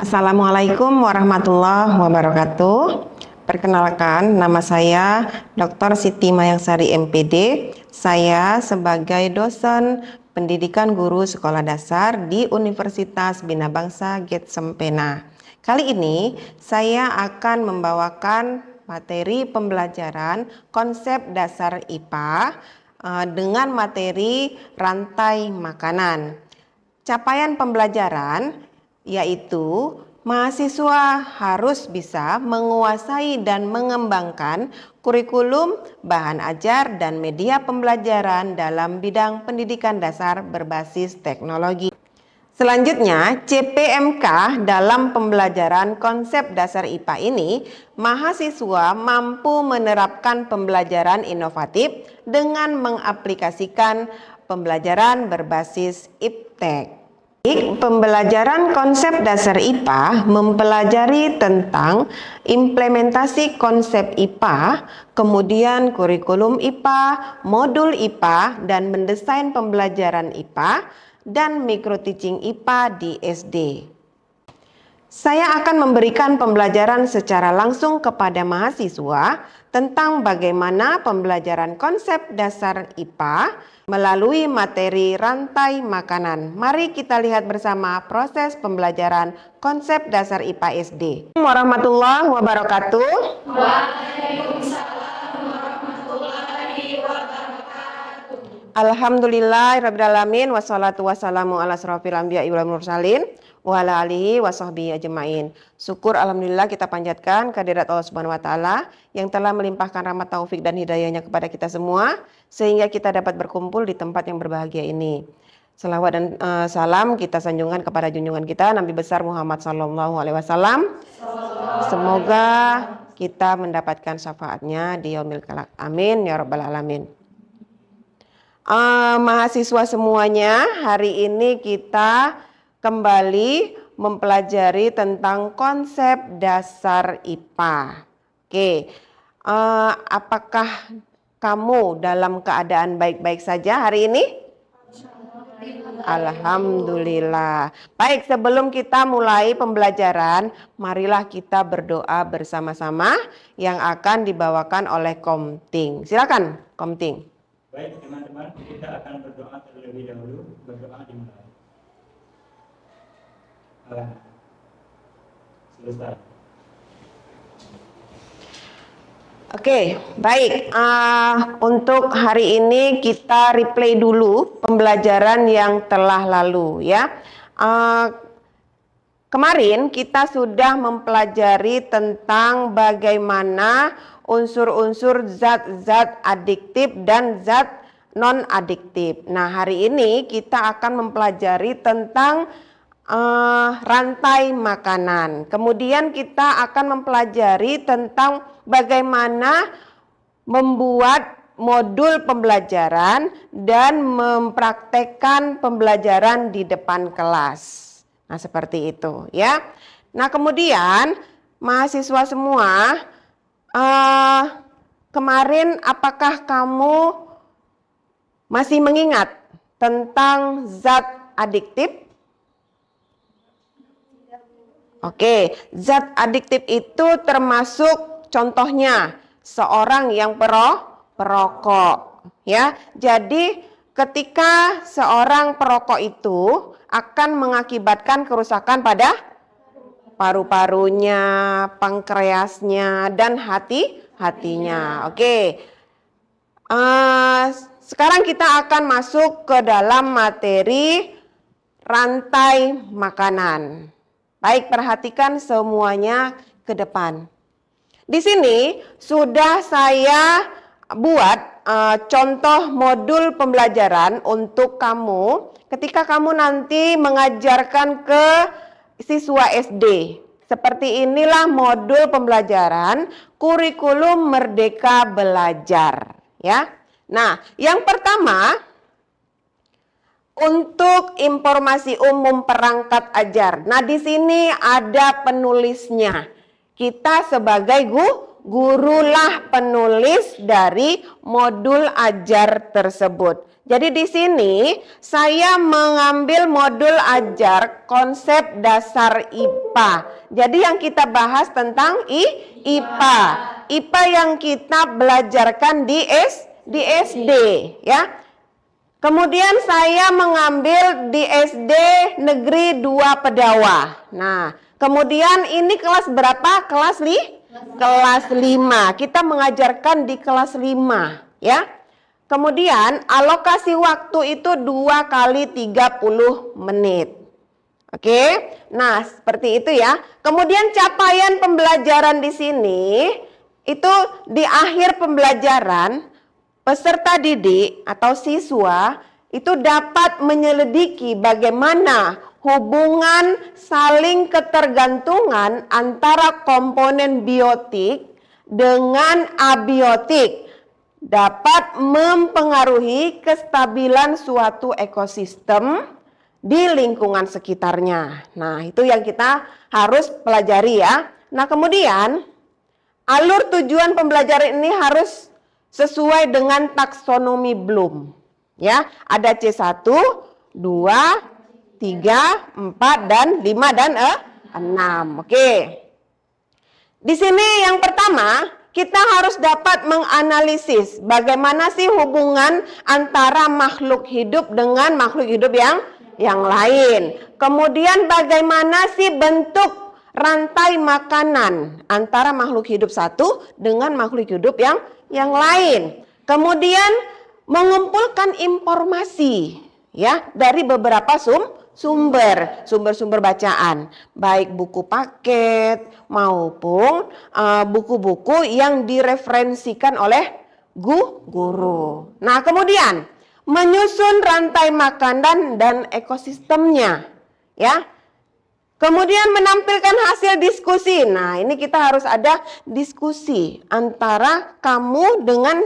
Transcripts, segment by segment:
Assalamualaikum warahmatullahi wabarakatuh. Perkenalkan, nama saya Dr. Siti Mayangsari MPD. Saya sebagai dosen pendidikan guru sekolah dasar di Universitas Bina Bangsa Getsempena. Kali ini saya akan membawakan materi pembelajaran konsep dasar IPA dengan materi rantai makanan. Capaian pembelajaran yaitu mahasiswa harus bisa menguasai dan mengembangkan kurikulum, bahan ajar, dan media pembelajaran dalam bidang pendidikan dasar berbasis teknologi. Selanjutnya, CPMK dalam pembelajaran konsep dasar IPA ini, mahasiswa mampu menerapkan pembelajaran inovatif dengan mengaplikasikan pembelajaran berbasis iptek. Pembelajaran konsep dasar IPA mempelajari tentang implementasi konsep IPA, kemudian kurikulum IPA, modul IPA, dan mendesain pembelajaran IPA dan microteaching IPA di SD. Saya akan memberikan pembelajaran secara langsung kepada mahasiswa tentang bagaimana pembelajaran konsep dasar IPA melalui materi rantai makanan. Mari kita lihat bersama proses pembelajaran konsep dasar IPA SD. Warahmatullahi wabarakatuh. Waalaikumsalam warahmatullahi wabarakatuh. Alhamdulillahirrabbilalamin. Wassalatu wassalamu ala asrofil anbiya'i wal mursalin wa ala alihi wa sahbihi ajma'in. Syukur alhamdulillah kita panjatkan kehadirat Allah Subhanahu wa taala yang telah melimpahkan rahmat taufik dan hidayahnya kepada kita semua sehingga kita dapat berkumpul di tempat yang berbahagia ini. Selawat dan salam kita sanjungkan kepada junjungan kita Nabi besar Muhammad sallallahu alaihi wasallam. Semoga kita mendapatkan syafaatnya di yaumil kelak. Amin ya rabbal alamin. Mahasiswa semuanya, hari ini kita kembali mempelajari tentang konsep dasar IPA. Oke, apakah kamu dalam keadaan baik-baik saja hari ini? Alhamdulillah. Baik, sebelum kita mulai pembelajaran, marilah kita berdoa bersama-sama yang akan dibawakan oleh Komting. Silakan, Komting. Baik teman-teman, kita akan berdoa terlebih dahulu. Berdoa dimulai. Selesai. Oke, baik. Untuk hari ini kita replay dulu pembelajaran yang telah lalu ya. Kemarin kita sudah mempelajari tentang bagaimana unsur-unsur zat-zat adiktif dan zat non-adiktif. Nah, hari ini kita akan mempelajari tentang rantai makanan. Kemudian kita akan mempelajari tentang bagaimana membuat modul pembelajaran dan mempraktekkan pembelajaran di depan kelas. Nah, seperti itu ya. Nah, kemudian mahasiswa semua, kemarin apakah kamu masih mengingat tentang zat adiktif? Oke, zat adiktif itu termasuk contohnya seorang yang perokok ya. Jadi ketika seorang perokok itu akan mengakibatkan kerusakan pada paru-parunya, pankreasnya, dan hatinya. Oke. Sekarang kita akan masuk ke dalam materi rantai makanan. Baik, perhatikan semuanya ke depan. Di sini sudah saya buat contoh modul pembelajaran untuk kamu ketika kamu nanti mengajarkan ke siswa SD. Seperti inilah modul pembelajaran kurikulum Merdeka Belajar ya. Nah, yang pertama, untuk informasi umum perangkat ajar. Nah, di sini ada penulisnya. Kita sebagai gurulah penulis dari modul ajar tersebut. Jadi di sini saya mengambil modul ajar konsep dasar IPA. Jadi yang kita bahas tentang IPA. IPA yang kita belajarkan di SD, ya. Kemudian saya mengambil di SD Negeri 2 Pedawa. Nah, kemudian ini kelas berapa? Kelas 5. Kita mengajarkan di kelas 5, ya. Kemudian alokasi waktu itu 2 kali 30 menit. Oke, nah seperti itu ya. Kemudian capaian pembelajaran di sini itu di akhir pembelajaran peserta didik atau siswa itu dapat menyelidiki bagaimana hubungan saling ketergantungan antara komponen biotik dengan abiotik dapat mempengaruhi kestabilan suatu ekosistem di lingkungan sekitarnya. Nah, itu yang kita harus pelajari ya. Nah, kemudian alur tujuan pembelajaran ini harus sesuai dengan taksonomi Bloom. Ya, ada C1, 2, 3, 4 dan 5 dan 6. Oke. Di sini yang pertama, kita harus dapat menganalisis bagaimana sih hubungan antara makhluk hidup dengan makhluk hidup yang lain. Kemudian bagaimana sih bentuk rantai makanan antara makhluk hidup satu dengan makhluk hidup yang lain. Kemudian mengumpulkan informasi ya dari beberapa sumber bacaan, baik buku paket maupun buku-buku yang direferensikan oleh guru. Nah, kemudian menyusun rantai makanan dan ekosistemnya, ya. Kemudian menampilkan hasil diskusi. Nah, ini kita harus ada diskusi antara kamu dengan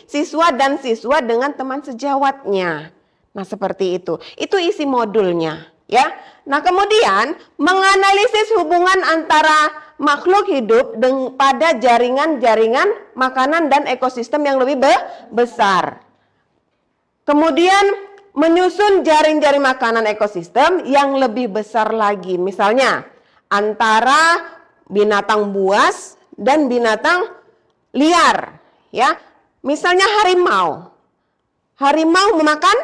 siswa dan siswa dengan teman sejawatnya. Nah, seperti itu. Itu isi modulnya, ya. Nah, kemudian menganalisis hubungan antara makhluk hidup pada jaringan-jaringan makanan dan ekosistem yang lebih besar. Kemudian menyusun jaring-jaring makanan ekosistem yang lebih besar lagi. Misalnya antara binatang buas dan binatang liar, ya. Misalnya harimau. Harimau memakan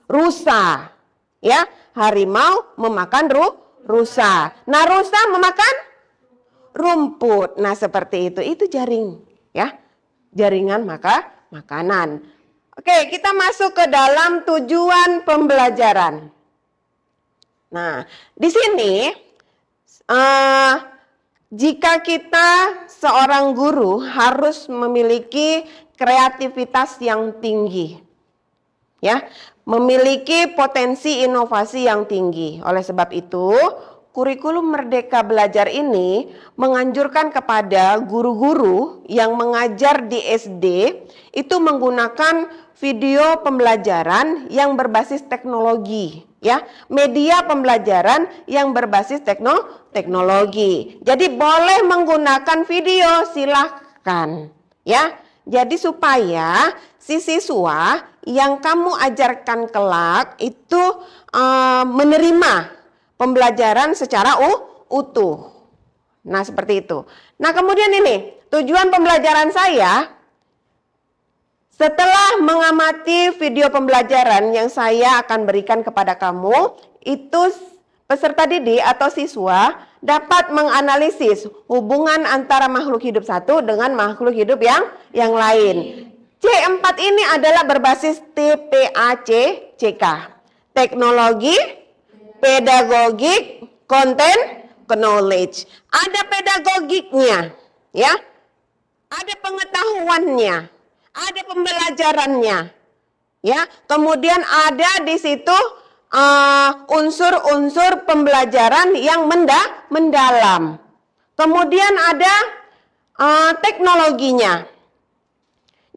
rusa, ya. Harimau memakan rusa. Nah, rusa memakan rumput. Nah, seperti itu. Itu jaring, ya. Jaringan makanan. Oke, kita masuk ke dalam tujuan pembelajaran. Nah, di sini jika kita seorang guru harus memiliki kreativitas yang tinggi, ya, memiliki potensi inovasi yang tinggi. Oleh sebab itu, kurikulum Merdeka Belajar ini menganjurkan kepada guru-guru yang mengajar di SD itu menggunakan video pembelajaran yang berbasis teknologi, ya, media pembelajaran yang berbasis teknologi. Jadi boleh menggunakan video, silahkan, ya. Jadi supaya si siswa yang kamu ajarkan kelak itu menerima pembelajaran secara utuh. Nah, seperti itu. Nah, kemudian ini tujuan pembelajaran saya. Setelah mengamati video pembelajaran yang saya akan berikan kepada kamu, itu peserta didik atau siswa dapat menganalisis hubungan antara makhluk hidup satu dengan makhluk hidup yang lain. C4 ini adalah berbasis TPACCK. Teknologi, pedagogik, content, knowledge. Ada pedagogiknya, ya. Ada pengetahuannya. Ada pembelajarannya, ya. Kemudian ada di situ unsur-unsur pembelajaran yang mendalam. Kemudian ada teknologinya.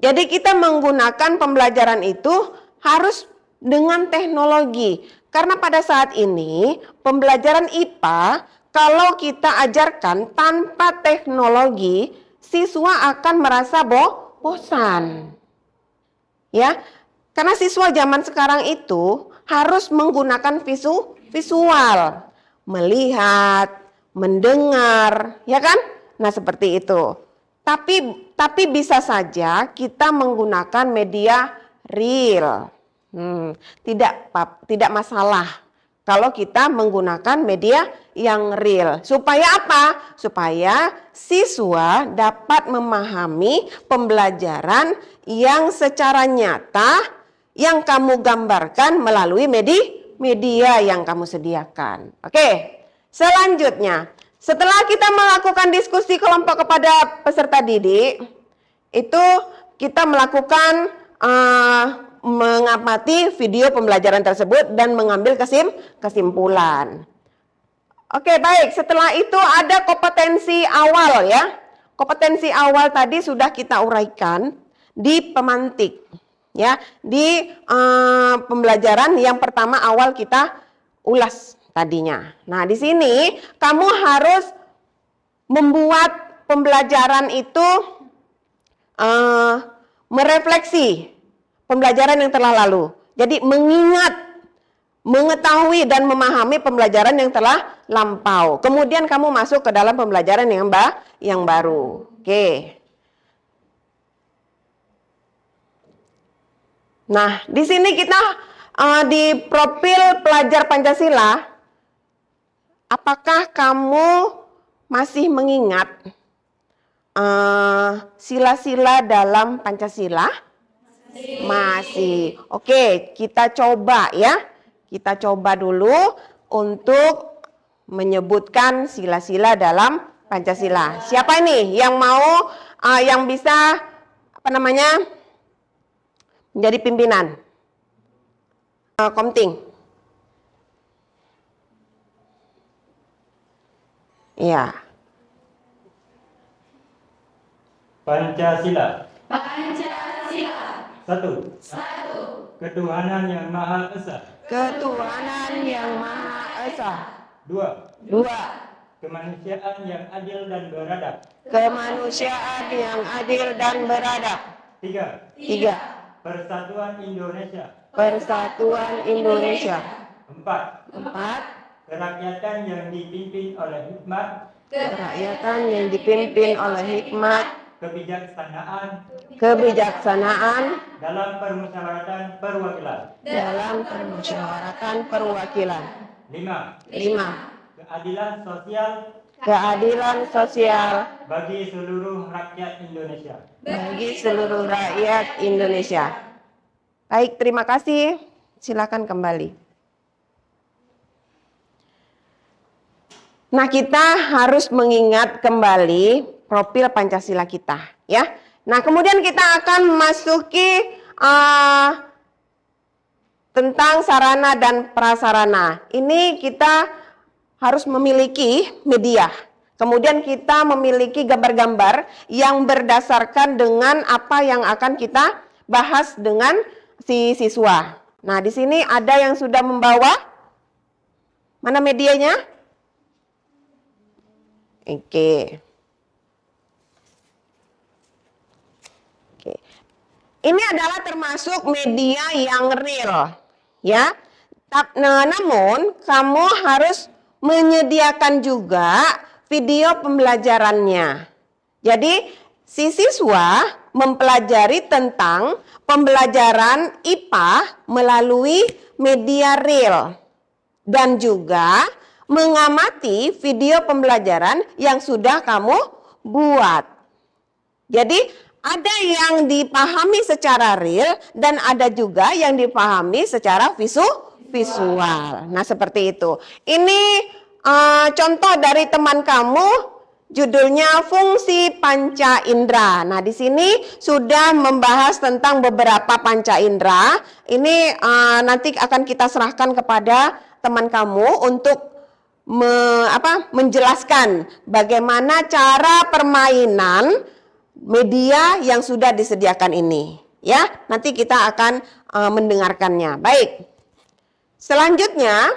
Jadi kita menggunakan pembelajaran itu harus dengan teknologi. Karena pada saat ini pembelajaran IPA kalau kita ajarkan tanpa teknologi, siswa akan merasa bosan. Ya, karena siswa zaman sekarang itu harus menggunakan visual, melihat, mendengar, ya kan? Nah, seperti itu. Tapi bisa saja kita menggunakan media real. Tidak masalah kalau kita menggunakan media yang real. Supaya apa? Supaya siswa dapat memahami pembelajaran yang secara nyata yang kamu gambarkan melalui media yang kamu sediakan. Oke, selanjutnya, setelah kita melakukan diskusi kelompok kepada peserta didik, itu kita melakukan mengamati video pembelajaran tersebut dan mengambil kesimpulan. Oke, baik. Setelah itu ada kompetensi awal ya. Kompetensi awal tadi sudah kita uraikan di pemantik. Ya, di pembelajaran yang pertama awal kita ulas tadinya. Nah, di sini kamu harus membuat pembelajaran itu merefleksi pembelajaran yang telah lalu. Jadi mengingat, mengetahui dan memahami pembelajaran yang telah lampau. Kemudian kamu masuk ke dalam pembelajaran yang baru. Oke. Nah, di sini kita di profil pelajar Pancasila, apakah kamu masih mengingat sila-sila dalam Pancasila? Masih. Oke, kita coba ya. Kita coba dulu untuk menyebutkan sila-sila dalam Pancasila. Siapa ini yang mau, yang bisa, menjadi pimpinan? Komting. Ya. Pancasila. Pancasila. Satu. Ketuhanan yang Maha Esa. Ketuhanan yang Maha Esa. Dua. Kemanusiaan yang adil dan beradab. Kemanusiaan yang adil dan beradab. Tiga. Persatuan Indonesia. Persatuan Indonesia. Empat. Kerakyatan yang dipimpin oleh hikmat. Kerakyatan yang dipimpin oleh hikmat. Kebijaksanaan dalam permusyawaratan perwakilan. Lima. Keadilan sosial bagi seluruh rakyat Indonesia. Baik, terima kasih. Silakan kembali. Nah, kita harus mengingat kembali profil Pancasila kita, ya. Nah, kemudian kita akan masuki tentang sarana dan prasarana. Ini kita harus memiliki media. Kemudian kita memiliki gambar-gambar yang berdasarkan dengan apa yang akan kita bahas dengan si siswa. Nah, di sini ada yang sudah membawa. Mana medianya? Oke. Ini adalah termasuk media yang real, ya. Nah, namun kamu harus menyediakan juga video pembelajarannya. Jadi si siswa mempelajari tentang pembelajaran IPA melalui media real dan juga mengamati video pembelajaran yang sudah kamu buat. Jadi ada yang dipahami secara real dan ada juga yang dipahami secara visual. Nah, seperti itu. Ini contoh dari teman kamu, judulnya fungsi panca indera. Nah, di sini sudah membahas tentang beberapa panca indera. Ini nanti akan kita serahkan kepada teman kamu untuk menjelaskan bagaimana cara permainan media yang sudah disediakan ini, ya. Nanti kita akan mendengarkannya. Baik. Selanjutnya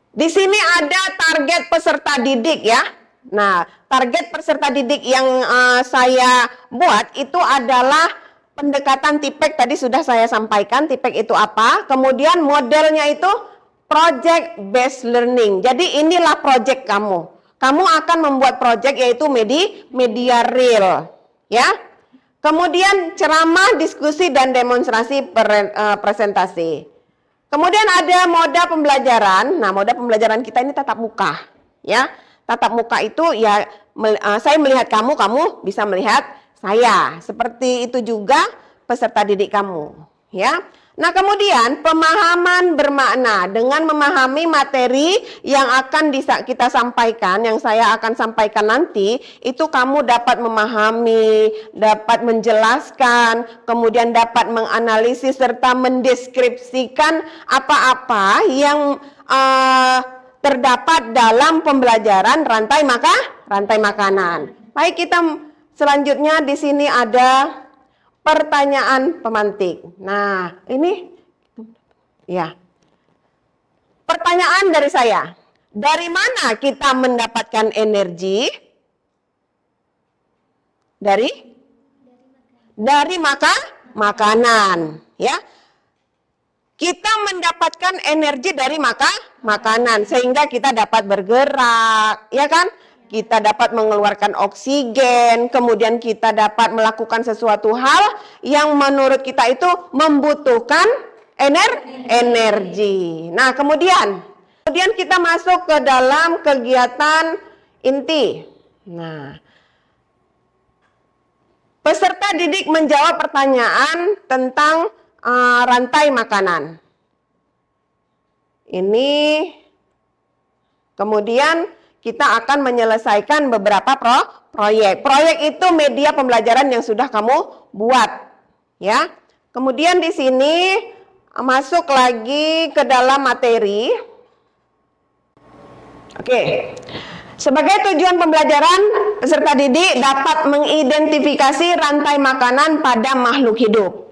Di sini ada target peserta didik ya. Nah, target peserta didik yang saya buat itu adalah pendekatan TIPEK, tadi sudah saya sampaikan TIPEK itu apa. Kemudian modelnya itu project based learning. Jadi inilah project kamu. Kamu akan membuat project yaitu media real, ya. Kemudian ceramah, diskusi dan demonstrasi presentasi. Kemudian ada moda pembelajaran. Nah, moda pembelajaran kita ini tatap muka, ya. Tatap muka itu ya saya melihat kamu, kamu bisa melihat saya. Seperti itu juga peserta didik kamu, ya. Nah, kemudian pemahaman bermakna dengan memahami materi yang akan kita sampaikan, yang saya akan sampaikan nanti, itu kamu dapat memahami, dapat menjelaskan, kemudian dapat menganalisis serta mendeskripsikan apa-apa yang terdapat dalam pembelajaran rantai makanan. Baik, kita selanjutnya di sini ada pertanyaan pemantik. Nah, ini ya. Pertanyaan dari saya. Dari mana kita mendapatkan energi? Dari makanan, ya. Kita mendapatkan energi dari makanan sehingga kita dapat bergerak, ya kan? Kita dapat mengeluarkan oksigen, kemudian kita dapat melakukan sesuatu hal yang menurut kita itu membutuhkan energi. Nah, kemudian kita masuk ke dalam kegiatan inti. Nah, peserta didik menjawab pertanyaan tentang rantai makanan. Ini kemudian kita akan menyelesaikan beberapa proyek. Proyek itu media pembelajaran yang sudah kamu buat, ya. Kemudian di sini masuk lagi ke dalam materi. Oke. Sebagai tujuan pembelajaran, peserta didik dapat mengidentifikasi rantai makanan pada makhluk hidup.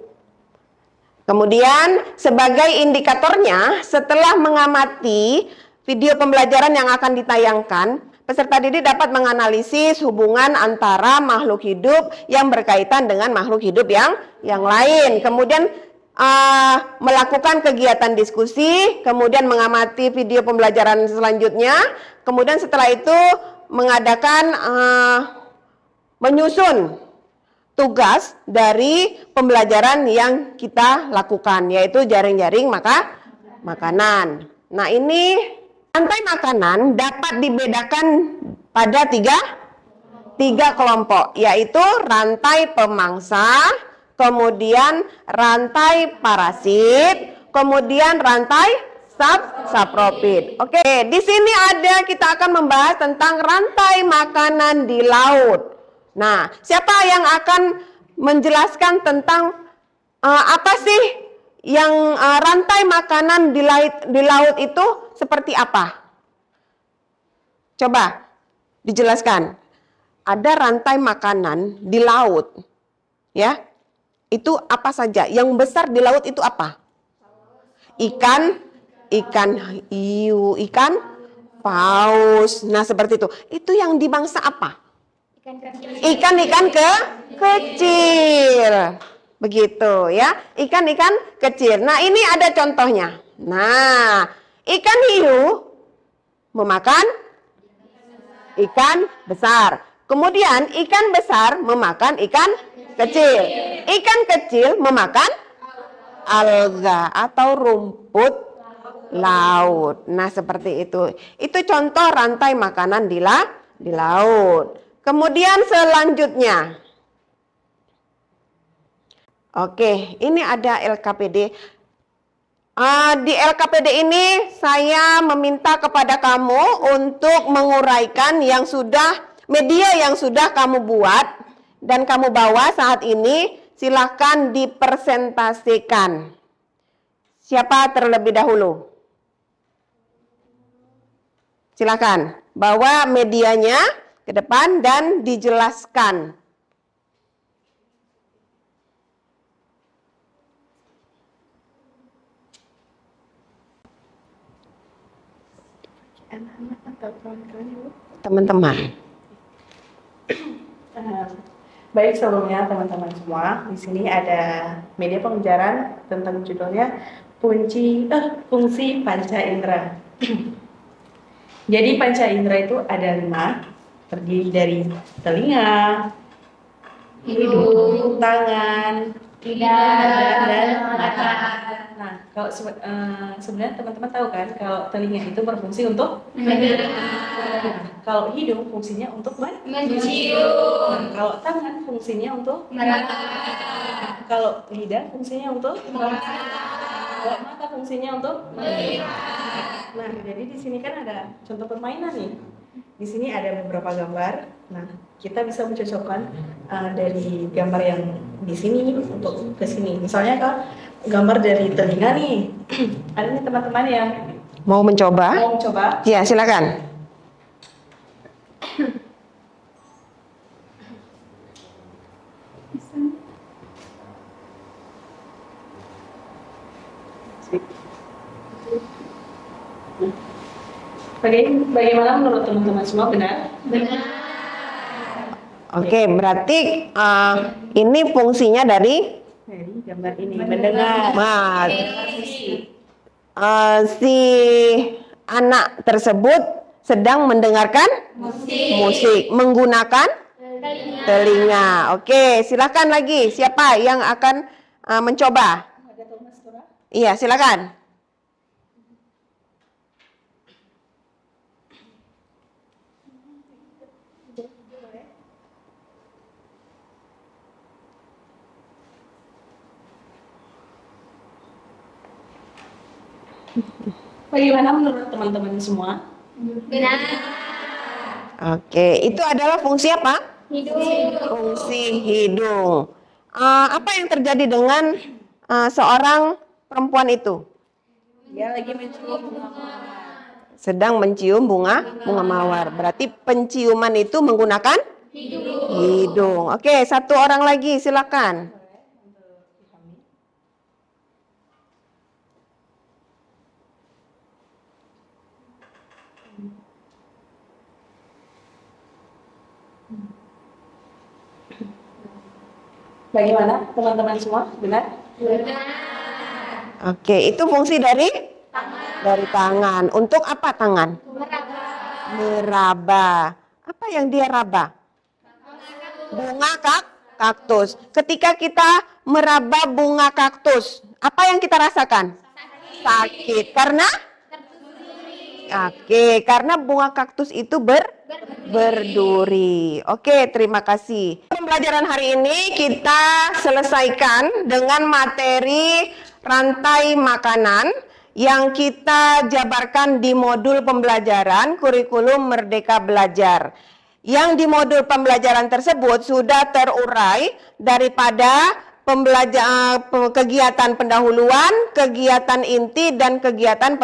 Kemudian sebagai indikatornya, setelah mengamati video pembelajaran yang akan ditayangkan, peserta didik dapat menganalisis hubungan antara makhluk hidup yang berkaitan dengan makhluk hidup yang lain. Kemudian melakukan kegiatan diskusi, kemudian mengamati video pembelajaran selanjutnya, kemudian setelah itu mengadakan menyusun tugas dari pembelajaran yang kita lakukan, yaitu jaring-jaring makanan. Nah, ini rantai makanan dapat dibedakan pada tiga kelompok, yaitu rantai pemangsa, kemudian rantai parasit, kemudian rantai saprofit. Oke, di sini kita akan membahas tentang rantai makanan di laut. Nah, siapa yang akan menjelaskan tentang apa sih yang rantai makanan di laut itu seperti apa? Coba dijelaskan. Ada rantai makanan di laut, ya. Itu apa saja? Yang besar di laut itu apa? Ikan hiu, ikan paus. Nah, seperti itu. Itu yang di bangsa apa? Ikan kecil. Begitu ya. Ikan kecil. Nah, ini ada contohnya. Nah, ikan hiu memakan ikan besar. Kemudian ikan besar memakan ikan kecil. Ikan kecil memakan alga atau rumput laut. Nah, seperti itu. Itu contoh rantai makanan di laut. Kemudian selanjutnya. Oke, ini ada LKPD. Di LKPD ini saya meminta kepada kamu untuk menguraikan media yang sudah kamu buat dan kamu bawa saat ini. Silahkan dipresentasikan. Siapa terlebih dahulu? Silahkan bawa medianya ke depan dan dijelaskan. anak-anak atau kawan-kawan Ibu? Teman-teman. Baik, sebelumnya teman-teman semua, di sini ada media pembelajaran tentang judulnya fungsi panca indera. Jadi panca indera itu ada 5, terdiri dari telinga, hidung, tangan, dan mata. Nah, kalau sebenarnya teman-teman tahu kan kalau telinga itu berfungsi untuk mendengar. Kalau hidung fungsinya untuk mencium. Kalau tangan fungsinya untuk meraba. Kalau lidah fungsinya untuk merasa. Kalau mata fungsinya untuk melihat. Nah, jadi di sini kan ada contoh permainan nih. Di sini ada beberapa gambar. Nah, kita bisa mencocokkan dari gambar yang di sini untuk ke sini. Misalnya kalau gambar dari telinga nih, ada nih teman-teman yang Mau mencoba? mau mencoba. Ya, silakan. Bagaimana menurut teman-teman semua, benar? Benar. Oke, berarti ini fungsinya dari Dari gambar ini mendengar. Mas. Si anak tersebut sedang mendengarkan musik menggunakan telinga. Oke, silakan lagi. Siapa yang akan mencoba? Ada Thomas Tora? Iya, silakan. Bagaimana menurut teman-teman semua? Benar. Oke, itu adalah fungsi apa? Hidung. Fungsi hidung. Apa yang terjadi dengan seorang perempuan itu? Dia lagi mencium bunga mawar. Sedang mencium bunga mawar. Berarti penciuman itu menggunakan hidung. Oke, satu orang lagi, silakan. Bagaimana teman-teman semua? Benar? Oke, itu fungsi dari tangan. Untuk apa tangan? Meraba. Apa yang dia raba? Bunga kaktus. Ketika kita meraba bunga kaktus, apa yang kita rasakan? Sakit. Karena? Oke, karena bunga kaktus itu berduri. Oke, terima kasih. Pembelajaran hari ini kita selesaikan dengan materi rantai makanan yang kita jabarkan di modul pembelajaran kurikulum Merdeka Belajar. Yang di modul pembelajaran tersebut sudah terurai daripada kegiatan pendahuluan, kegiatan inti, dan kegiatan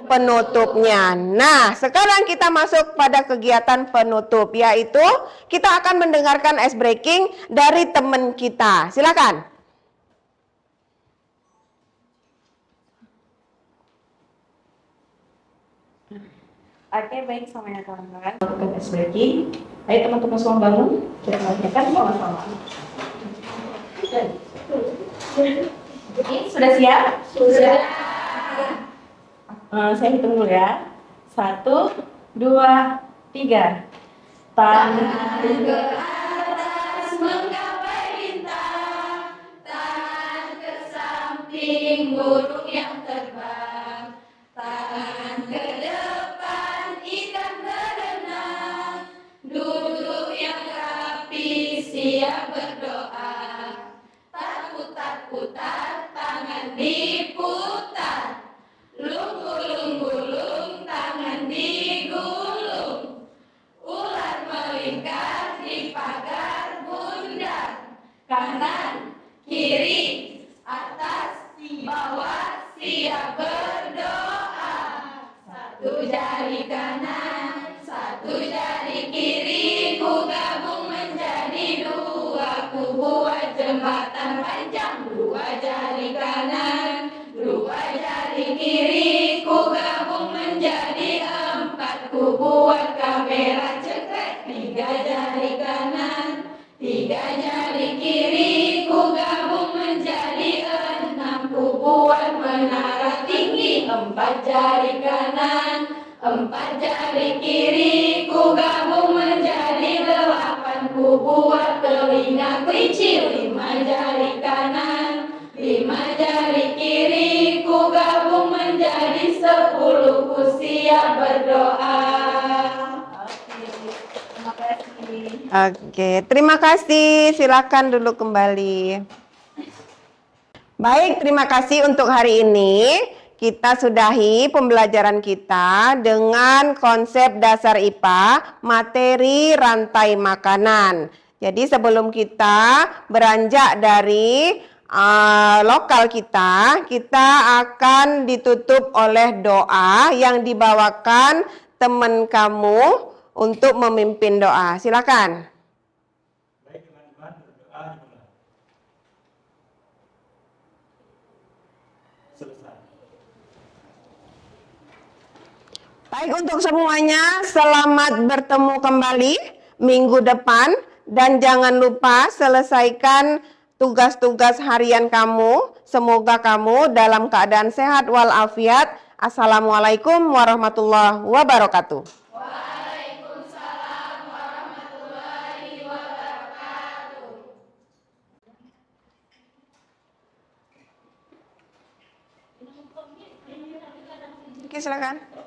penutupnya. Nah, sekarang kita masuk pada kegiatan penutup, yaitu kita akan mendengarkan ice breaking dari teman kita. Silakan. Oke, baik semuanya kawan-kawan. Lakukan ice breaking. Ayo teman-teman semua bangun. Kita lakukan sama-sama. Sudah siap? Sudah. Saya hitung dulu ya. 1, 2, 3. Tangan ke atas menggapai bintang, tangan ke samping burung yang terbang, tangan ke depan ikan berenang, duduk yang rapi siap berdoa, tak putar-putar tangan diputar, lung-gulung-gulung tangan digulung, ular melingkar di pagar bundar, kanan, kiri, atas, bawah, siap berdoa. Satu jari kanan, satu jari kiri, ku gabung menjadi dua, ku buat jembatan panjang. Dua jari kanan, dua jari kiri, ku gabung menjadi empat, Tiga jari kiri ku gabung menjadi 6, ku buat menara tinggi. 4 jari kanan, 4 jari kiri ku gabung menjadi 8, ku buat telinga kelinci. 5 jari kanan, 5 jari kiri ku gabung menjadi 10, ku siap berdoa. Oke, terima kasih. Silakan duduk kembali. Baik, terima kasih untuk hari ini. Kita sudahi pembelajaran kita dengan konsep dasar IPA, materi rantai makanan. Jadi sebelum kita beranjak dari lokal kita akan ditutup oleh doa yang dibawakan teman kamu untuk memimpin doa. Silakan. Baik teman-teman, berdoa dimulai. Selesai. Baik untuk semuanya, selamat bertemu kembali minggu depan dan jangan lupa selesaikan tugas-tugas harian kamu. Semoga kamu dalam keadaan sehat walafiat. Assalamualaikum warahmatullahi wabarakatuh. Waalaikumsalam warahmatullahi wabarakatuh. Oke, silakan.